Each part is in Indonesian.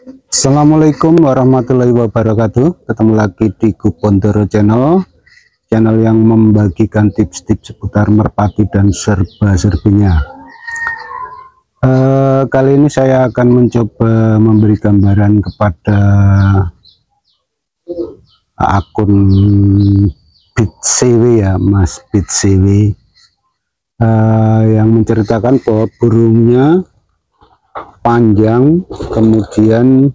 Assalamualaikum warahmatullahi wabarakatuh. Ketemu lagi di Gupondoro Channel, channel yang membagikan tips-tips seputar merpati dan serba-serbinya. Kali ini saya akan mencoba memberi gambaran kepada akun BitCW ya, Mas BitCW, yang menceritakan bahwa burungnya panjang, kemudian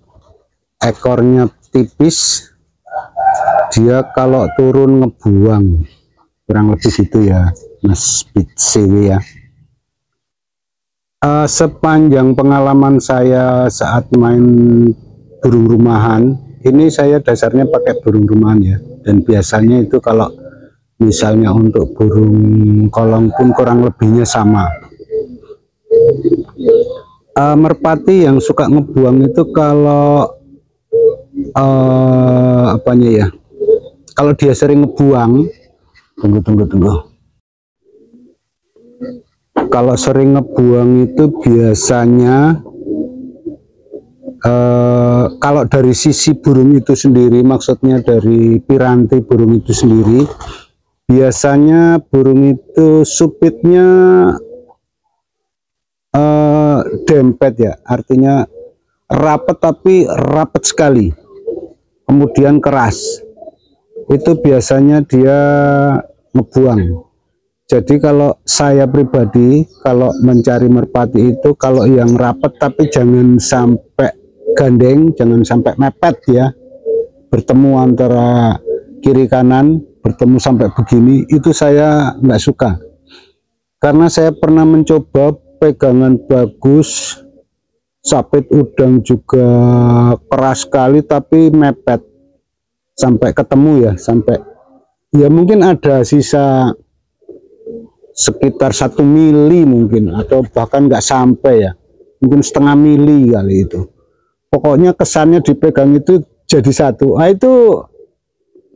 ekornya tipis, dia kalau turun ngebuang, kurang lebih gitu ya Mas BitCW ya. Sepanjang pengalaman saya saat main burung rumahan, ini saya dasarnya pakai burung rumahan ya, dan biasanya itu kalau misalnya untuk burung kolong pun kurang lebihnya sama. Merpati yang suka ngebuang itu kalau apanya ya, kalau dia sering ngebuang, tunggu, kalau sering ngebuang itu biasanya kalau dari sisi burung itu sendiri, maksudnya dari piranti burung itu sendiri, biasanya burung itu supitnya dempet ya, artinya rapet, tapi rapet sekali, kemudian keras. Itu biasanya dia ngebuang. Jadi kalau saya pribadi, kalau mencari merpati itu, kalau yang rapet tapi jangan sampai gandeng, jangan sampai mepet ya, bertemu antara kiri kanan, bertemu sampai begini, itu saya nggak suka. Karena saya pernah mencoba pegangan bagus, sapit udang juga keras sekali, tapi mepet sampai ketemu ya, sampai ya mungkin ada sisa sekitar 1 mili mungkin, atau bahkan nggak sampai ya, mungkin setengah mili kali itu. Pokoknya kesannya dipegang itu jadi satu. Nah, itu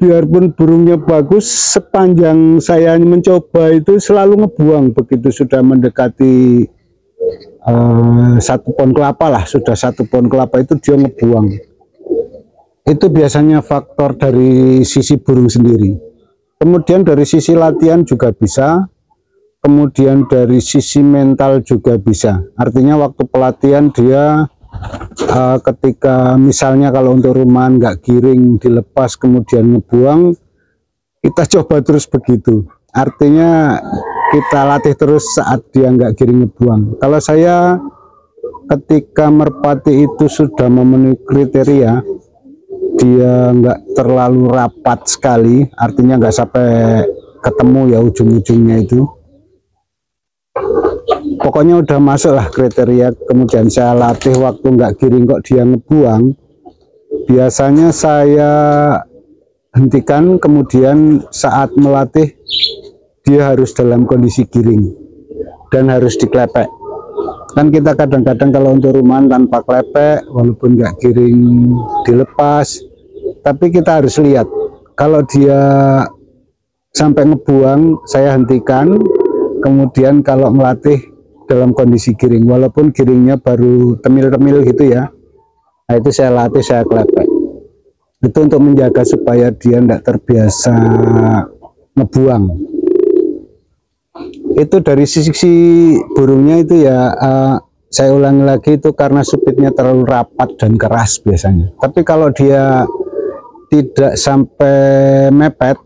biarpun burungnya bagus, sepanjang saya mencoba itu selalu ngebuang. Begitu sudah mendekati 1 pohon kelapa lah, sudah 1 pohon kelapa itu dia ngebuang. Itu biasanya faktor dari sisi burung sendiri. Kemudian dari sisi latihan juga bisa, kemudian dari sisi mental juga bisa. Artinya waktu pelatihan dia ketika misalnya kalau untuk rumahan nggak giring, dilepas kemudian ngebuang, kita coba terus begitu. Artinya kita latih terus saat dia nggak giring ngebuang. Kalau saya ketika merpati itu sudah memenuhi kriteria, dia nggak terlalu rapat sekali, artinya nggak sampai ketemu ya ujung-ujungnya itu, pokoknya udah masuk lah kriteria, kemudian saya latih waktu nggak giring kok dia ngebuang, biasanya saya hentikan, kemudian saat melatih dia harus dalam kondisi giring dan harus diklepek. Kan kita kadang-kadang kalau untuk rumahan tanpa klepek, walaupun nggak giring dilepas, tapi kita harus lihat kalau dia sampai ngebuang saya hentikan, kemudian kalau melatih dalam kondisi giring, walaupun giringnya baru temil-temil gitu ya, nah itu saya latih, saya klepek. Itu untuk menjaga supaya dia tidak terbiasa ngebuang. Itu dari sisi burungnya itu ya, saya ulangi lagi, itu karena supitnya terlalu rapat dan keras biasanya. Tapi kalau dia tidak sampai mepet,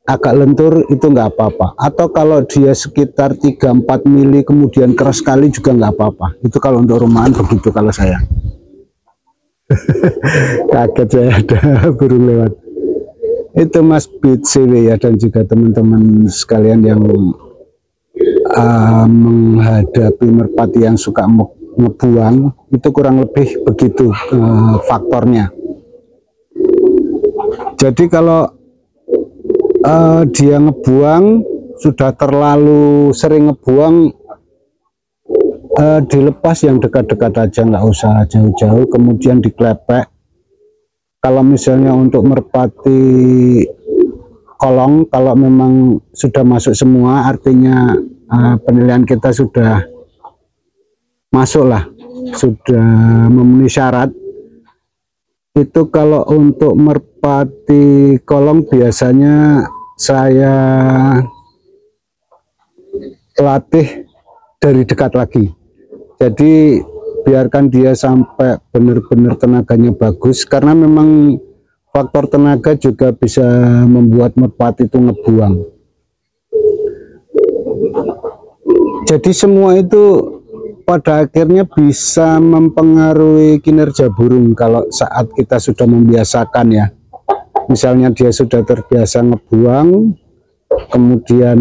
agak lentur, itu nggak apa-apa. Atau kalau dia sekitar 3-4 mili kemudian keras sekali juga nggak apa-apa. Itu kalau untuk rumahan begitu kalau saya. Kaget saya ada burung lewat. Itu Mas BitCW ya, dan juga teman-teman sekalian yang menghadapi merpati yang suka ngebuang, itu kurang lebih begitu faktornya. Jadi kalau dia ngebuang, sudah terlalu sering ngebuang, dilepas yang dekat-dekat aja, nggak usah jauh-jauh, kemudian diklepek. Kalau misalnya untuk merpati kolong, kalau memang sudah masuk semua, artinya penilaian kita sudah masuk lah, sudah memenuhi syarat, Itu kalau untuk merpati kolong biasanya saya latih dari dekat lagi. Jadi biarkan dia sampai benar-benar tenaganya bagus, karena memang faktor tenaga juga bisa membuat merpati itu ngebuang. Jadi semua itu pada akhirnya bisa mempengaruhi kinerja burung kalau saat kita sudah membiasakan ya. Misalnya dia sudah terbiasa ngebuang, kemudian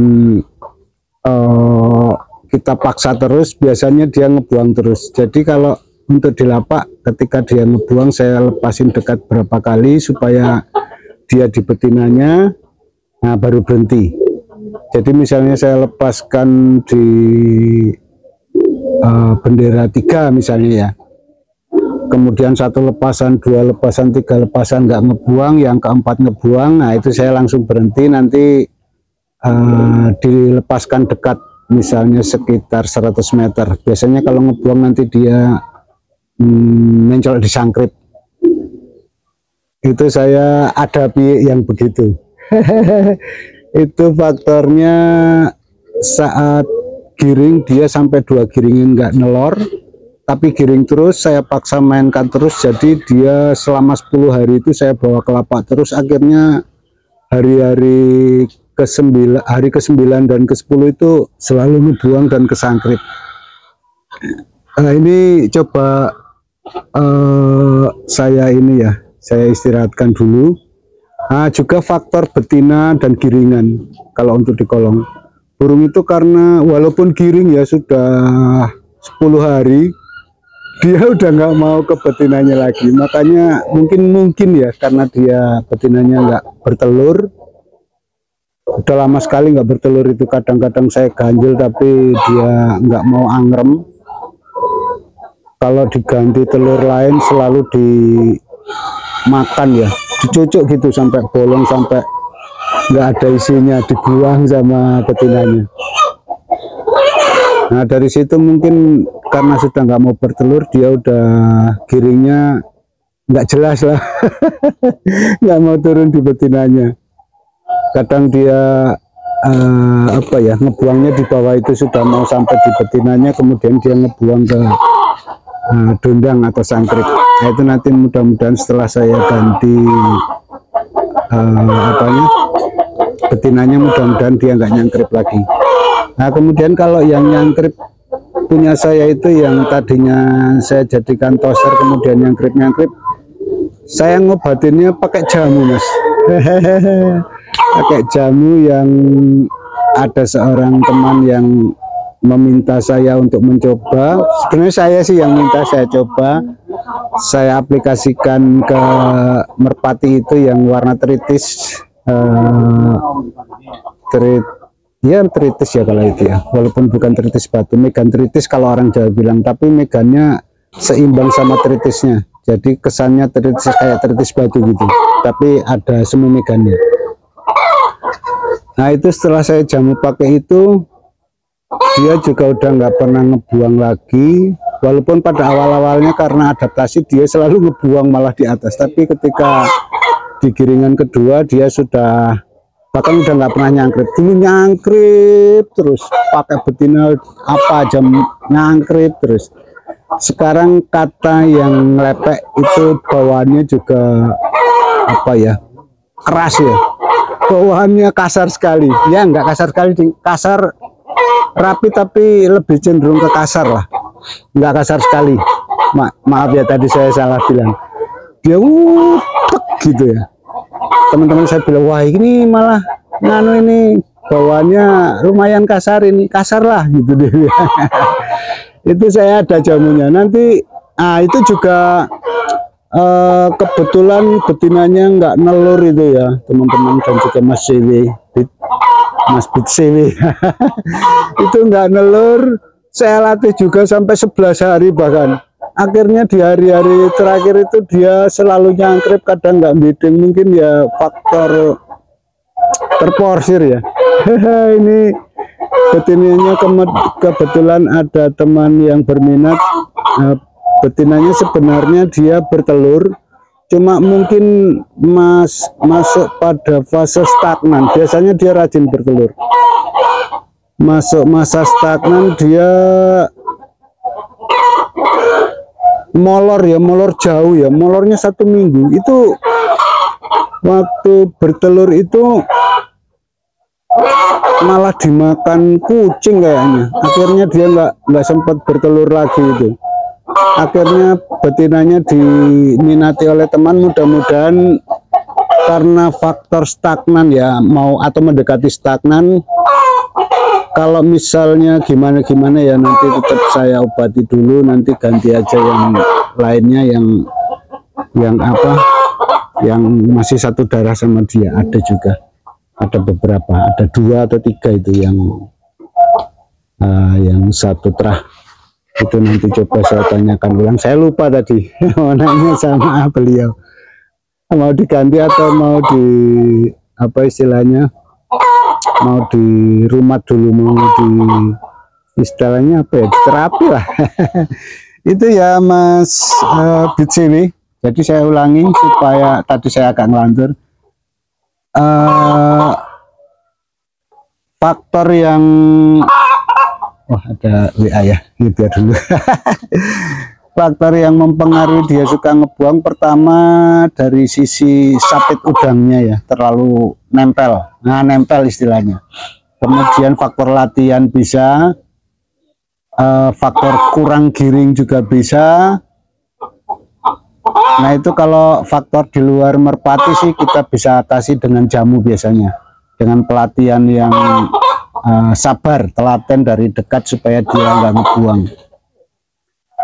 kita paksa terus, biasanya dia ngebuang terus. Jadi kalau untuk di lapak, ketika dia ngebuang saya lepasin dekat berapa kali supaya dia di betinanya, nah baru berhenti. Jadi misalnya saya lepaskan di bendera 3 misalnya ya, kemudian 1 lepasan, 2 lepasan, 3 lepasan nggak ngebuang, yang keempat ngebuang, nah itu saya langsung berhenti. Nanti dilepaskan dekat, misalnya sekitar 100 meter. Biasanya kalau ngebuang nanti dia mencolok di sangkrip. Itu saya hadapi yang begitu. Itu faktornya saat giring dia sampai 2 giringin nggak nelor, tapi giring terus, saya paksa mainkan terus. Jadi dia selama 10 hari itu saya bawa ke lapak terus. Akhirnya hari-hari hari ke-9 dan ke-10 itu selalu ngebuang dan kesangkrip. Nah, ini coba saya istirahatkan dulu. Nah, juga faktor betina dan giringan kalau untuk di kolong burung itu, karena walaupun giring ya sudah 10 hari dia udah nggak mau ke betinanya lagi. Makanya mungkin ya karena dia betinanya nggak bertelur, udah lama sekali nggak bertelur. Itu kadang-kadang saya ganjil tapi dia nggak mau angrem. Kalau diganti telur lain selalu dimakan ya, dicucuk gitu sampai bolong, sampai nggak ada isinya, dibuang sama betinanya. Nah dari situ mungkin karena sudah nggak mau bertelur, dia udah giringnya nggak jelas lah. Nggak mau turun di betinanya. Kadang dia ngebuangnya di bawah itu sudah mau sampai di betinanya, kemudian dia ngebuang ke dondang atau sangkrip. Nah, itu nanti mudah-mudahan setelah saya ganti betinanya, mudah-mudahan dia nggak nyangkrip lagi. Nah kemudian kalau yang nyangkrip punya saya itu, yang tadinya saya jadikan toser kemudian nyangkrip, saya ngobatinnya pakai jamu mas. Pakai jamu yang ada seorang teman yang meminta saya untuk mencoba. Sebenarnya saya sih yang minta, saya coba, saya aplikasikan ke merpati itu yang warna tritis, tritis ya kalau itu ya, walaupun bukan tritis batu, megan tritis kalau orang Jawa bilang, tapi megannya seimbang sama tritisnya, jadi kesannya tritis kayak tritis batu gitu, tapi ada semu megannya. Nah itu setelah saya jamu pakai itu, dia juga udah nggak pernah ngebuang lagi. Walaupun pada awal-awalnya karena adaptasi dia selalu ngebuang malah di atas, tapi ketika di giringan kedua dia sudah bahkan udah nggak pernah nyangkrip. Dulu nyangkrip terus, pakai betina apa aja nyangkrip terus. Sekarang kata yang lepek itu bawaannya juga keras ya, bawaannya kasar sekali ya, nggak kasar sekali, kasar rapi tapi lebih cenderung ke kasar lah, nggak kasar sekali. Maaf ya tadi saya salah bilang, dia gitu ya. Teman-teman saya bilang, wah ini malah ini bawaannya lumayan kasar, ini kasar lah gitu deh. Itu saya ada jamunya nanti. Itu juga kebetulan betinanya nggak nelur itu ya teman-teman, dan juga Mas CW, Mas Bit CW. Itu nggak nelur, saya latih juga sampai 11 hari bahkan. Akhirnya di hari-hari terakhir itu dia selalu nyangkrip, kadang nggak bidding. Mungkin ya faktor terporsir ya. Ini betinanya kebetulan ada teman yang berminat. Betinanya sebenarnya dia bertelur, cuma mungkin masuk pada fase stagnan. Biasanya dia rajin bertelur. Masuk masa stagnan dia molor ya, molor jauh ya, molornya 1 minggu. Itu waktu bertelur itu malah dimakan kucing kayaknya. Akhirnya dia nggak sempat bertelur lagi itu. Akhirnya betinanya diminati oleh teman, mudah-mudahan karena faktor stagnan ya, mau atau mendekati stagnan. Kalau misalnya gimana ya, nanti tetap saya obati dulu, nanti ganti aja yang lainnya, yang apa, yang masih satu darah sama dia. Ada juga, ada beberapa, ada 2 atau 3 itu yang satu terah. Itu nanti coba saya tanyakan ulang, saya lupa tadi mau nanya sama beliau, mau diganti atau mau di apa istilahnya, mau di rumah dulu, mau di istilahnya apa ya, di terapi lah. Itu ya Mas BCW. Jadi saya ulangi supaya tadi saya agak ngelantur. Faktor yang ada WA ya, ini biar dulu. Faktor yang mempengaruhi dia suka ngebuang, pertama dari sisi sapit udangnya ya, terlalu nempel. Nah, nempel istilahnya. Kemudian faktor latihan bisa, faktor kurang giring juga bisa. Nah, itu kalau faktor di luar merpati sih kita bisa atasi dengan jamu biasanya, dengan pelatihan yang sabar, telaten dari dekat supaya dia nggak ngebuang.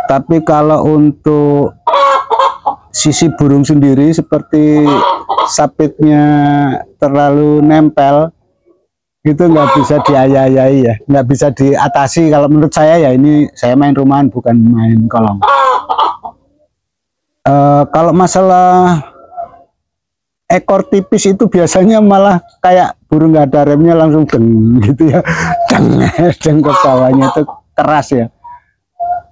Tapi kalau untuk sisi burung sendiri, seperti sapitnya terlalu nempel, itu nggak bisa diayai ya, nggak bisa diatasi. Kalau menurut saya ya, ini saya main rumahan bukan main kolong. Kalau masalah ekor tipis itu biasanya malah kayak burung nggak ada remnya, langsung deng gitu ya, deng ke bawahnya, itu keras ya.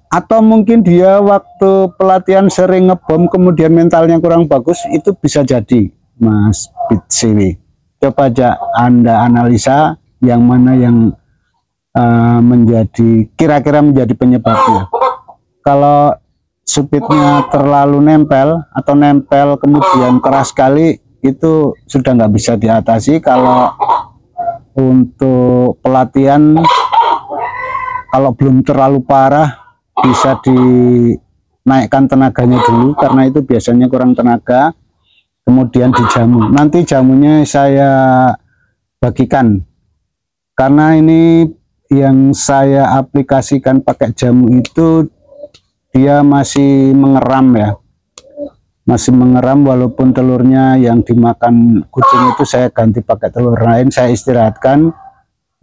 Atau mungkin dia waktu pelatihan sering ngebom, kemudian mentalnya kurang bagus, itu bisa jadi Mas BCW. Coba aja Anda analisa yang mana yang kira-kira menjadi penyebabnya. Kalau supitnya terlalu nempel atau nempel kemudian keras sekali, itu sudah nggak bisa diatasi. Kalau untuk pelatihan, kalau belum terlalu parah, bisa dinaikkan tenaganya dulu, karena itu biasanya kurang tenaga. Kemudian dijamu, nanti jamunya saya bagikan, karena ini yang saya aplikasikan pakai jamu itu dia masih mengeram ya, masih mengeram, walaupun telurnya yang dimakan kucing itu saya ganti pakai telur lain, saya istirahatkan.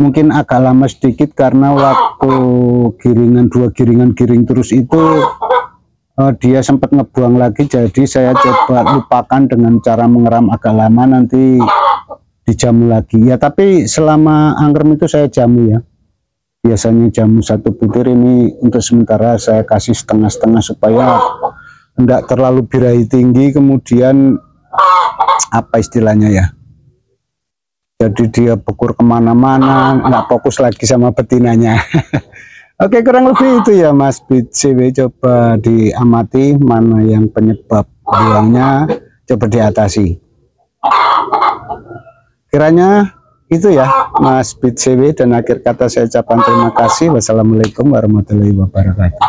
Mungkin agak lama sedikit karena waktu giringan, 2 giringan giring terus itu dia sempat ngebuang lagi, jadi saya coba lupakan dengan cara mengeram agak lama, nanti dijamu lagi ya. Tapi selama angkrem itu saya jamu ya, biasanya jamu 1 butir. Ini untuk sementara saya kasih setengah-setengah supaya enggak terlalu birahi tinggi, kemudian apa istilahnya ya, jadi dia bekur kemana-mana, nggak fokus lagi sama betinanya. Oke, kurang lebih itu ya Mas BCW. Coba diamati mana yang penyebab buangnya, coba diatasi. Kiranya itu ya Mas BCW, dan akhir kata saya ucapkan terima kasih. Wassalamualaikum warahmatullahi wabarakatuh.